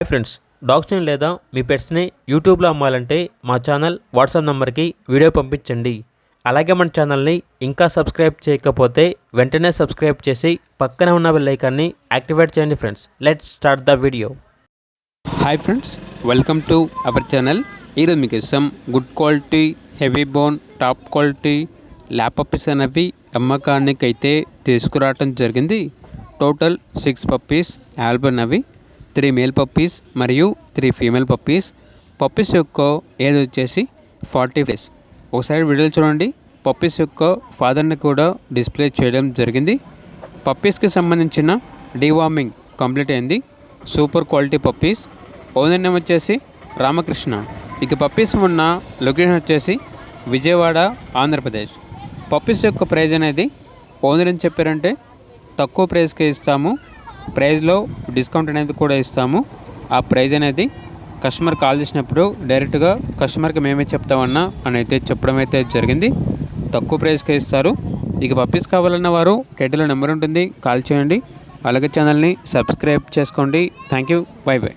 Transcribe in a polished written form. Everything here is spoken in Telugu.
హాయ్ ఫ్రెండ్స్, డాగ్స్ని లేదా మీ పెట్స్ని యూట్యూబ్లో అమ్మాలంటే మా ఛానల్ వాట్సాప్ నెంబర్కి వీడియో పంపించండి. అలాగే మన ఛానల్ని ఇంకా సబ్స్క్రైబ్ చేయకపోతే వెంటనే సబ్స్క్రైబ్ చేసి పక్కనే ఉన్న బెల్ ఐకాన్ని యాక్టివేట్ చేయండి. Friends, let's start the video. Hi friends, welcome to our channel. ఈరోజు మీకు some good quality heavy bone top quality lap puppies అనేవి అమ్మకానికి అయితే తీసుకురావటం జరిగింది. టోటల్ 6 పప్పీస్ ఆల్బన్ అవి 3 మేల్ పప్పీస్ మరియు 3 ఫీమేల్ పప్పీస్. పప్పీస్ యొక్క ఏజ్ వచ్చేసి 40 డేస్. ఒకసారి వీడియోలు చూడండి. పప్పీస్ యొక్క ఫాదర్ని కూడా డిస్ప్లే చేయడం జరిగింది. పప్పీస్కి సంబంధించిన డీవార్మింగ్ కంప్లీట్ అయింది. Super quality puppies. Owner name వచ్చేసి రామకృష్ణ. ఇక పప్పీస్ ఉన్న లొకేషన్ వచ్చేసి విజయవాడ, ఆంధ్రప్రదేశ్. పప్పీస్ యొక్క ప్రైజ్ అనేది ఓనర్ ఏం చెప్పారంటే తక్కువ ప్రైస్కే ఇస్తాము, ప్రైజ్లో డిస్కౌంట్ అనేది కూడా ఇస్తాము. ఆ ప్రైజ్ అనేది కస్టమర్ కాల్ చేసినప్పుడు డైరెక్ట్గా కస్టమర్కి మేమే చెప్తామన్నా అని అయితే చెప్పడం అయితే జరిగింది. తక్కువ ప్రైస్కే ఇస్తారు. ఇక పప్పీస్ కావాలన్న వారు టైటిల్లో నెంబర్ ఉంటుంది, కాల్ చేయండి. అలాగే ఛానల్ని సబ్స్క్రైబ్ చేసుకోండి. Thank you, by by.